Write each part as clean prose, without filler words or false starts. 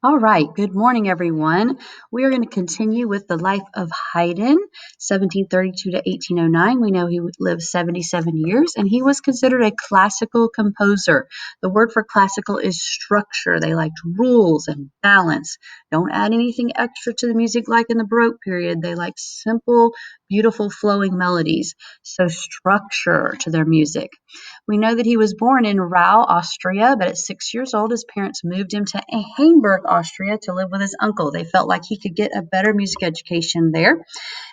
All right. Good morning, everyone. We are going to continue with the life of Haydn, 1732 to 1809. We know he lived 77 years, and he was considered a classical composer. The word for classical is structure. They liked rules and balance. Don't add anything extra to the music like in the Baroque period. They liked simple, beautiful, flowing melodies. So structure to their music. We know that he was born in Rau, Austria, but at 6 years old, his parents moved him to Hamburg, Austria, to live with his uncle. They felt like he could get a better music education there.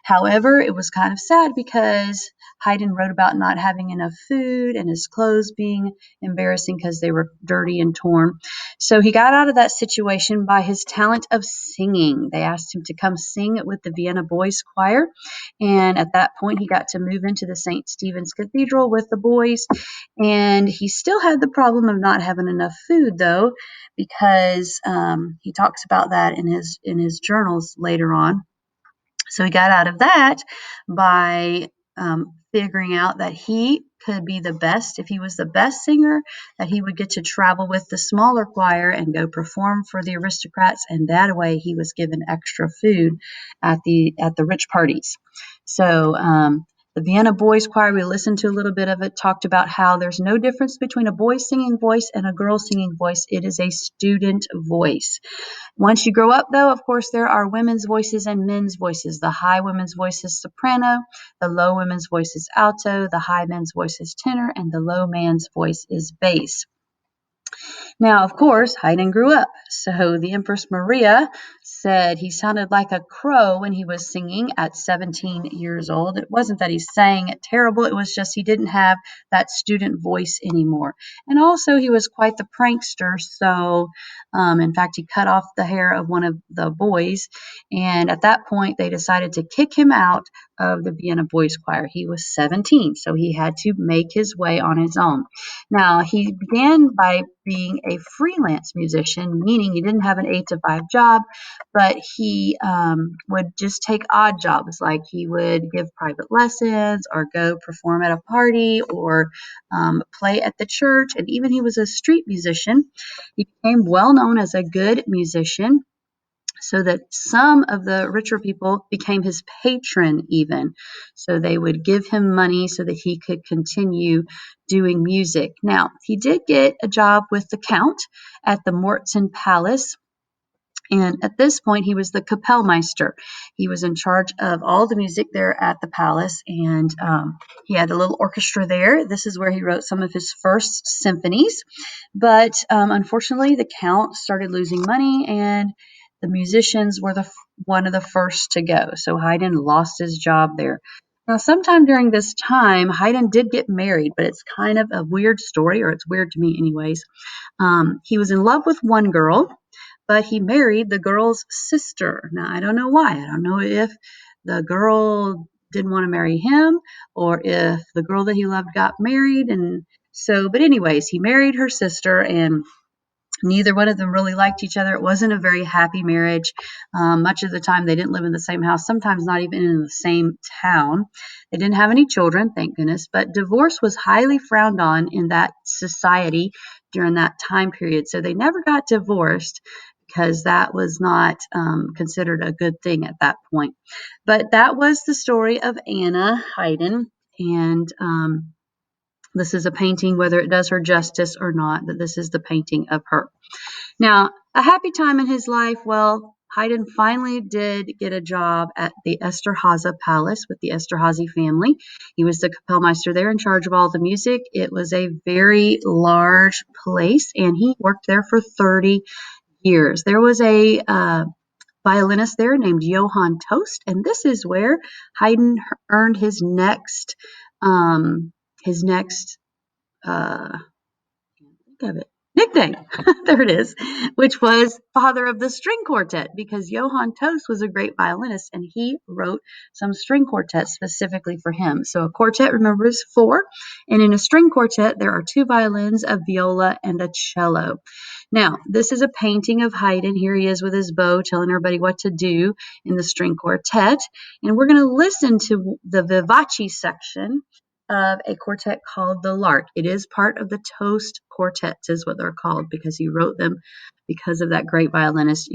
However, it was kind of sad because Haydn wrote about not having enough food and his clothes being embarrassing because they were dirty and torn. So he got out of that situation by his talent of singing. They asked him to come sing with the Vienna Boys Choir. And at that point, he got to move into the St. Stephen's Cathedral with the boys. And he still had the problem of not having enough food, though, because he talks about that in his journals later on. So he got out of that by figuring out that he could be the best. If he was the best singer, that he would get to travel with the smaller choir and go perform for the aristocrats, and that way he was given extra food at the rich parties. So the Vienna Boys Choir, we listened to a little bit of it, talked about how there's no difference between a boy singing voice and a girl singing voice. It is a student voice. Once you grow up, though, of course, there are women's voices and men's voices. The high women's voice is soprano, the low women's voice is alto, the high men's voice is tenor, and the low man's voice is bass. Now, of course, Haydn grew up. So the Empress Maria said he sounded like a crow when he was singing at 17 years old. It wasn't that he sang terrible. It was just he didn't have that student voice anymore. And also, he was quite the prankster. So, in fact, he cut off the hair of one of the boys. And at that point, they decided to kick him out of the Vienna Boys Choir. He was 17, so he had to make his way on his own. Now, he began by being a freelance musician, meaning he didn't have an 8 to 5 job, but he would just take odd jobs, like he would give private lessons or go perform at a party or play at the church. And even he was a street musician. He became well known as a good musician, so that some of the richer people became his patron even. So they would give him money so that he could continue doing music. Now, he did get a job with the Count at the Mortzen Palace. And at this point, he was the Kapellmeister. He was in charge of all the music there at the palace, and he had a little orchestra there. This is where he wrote some of his first symphonies. But unfortunately, the Count started losing money, and the musicians were one of the first to go. So Haydn lost his job there. Now, sometime during this time, Haydn did get married, but it's kind of a weird story, or it's weird to me anyways. He was in love with one girl, but he married the girl's sister. Now, I don't know why. I don't know if the girl didn't want to marry him or if the girl that he loved got married. And so, but anyways, he married her sister, and neither one of them really liked each other. It wasn't a very happy marriage. Much of the time, they didn't live in the same house, sometimes not even in the same town. They didn't have any children, thank goodness, but divorce was highly frowned on in that society during that time period. So they never got divorced because that was not considered a good thing at that point. But that was the story of Anna Haydn, and this is a painting, whether it does her justice or not, but this is the painting of her. Now, a happy time in his life, well, Haydn finally did get a job at the Esterhazy Palace with the Esterhazy family. He was the Kapellmeister there in charge of all the music. It was a very large place, and he worked there for 30 years. There was a violinist there named Johann Tost, and this is where Haydn earned his next think of it nickname. There it is, which was father of the string quartet, because Johann Tost was a great violinist and he wrote some string quartets specifically for him. So a quartet, remember, is 4, and in a string quartet there are 2 violins, a viola, and a cello. Now, this is a painting of Haydn. Here he is with his bow telling everybody what to do in the string quartet, and we're going to listen to the vivace section of a quartet called the Lark. It is part of the Toast quartets, is what they're called, because he wrote them because of that great violinist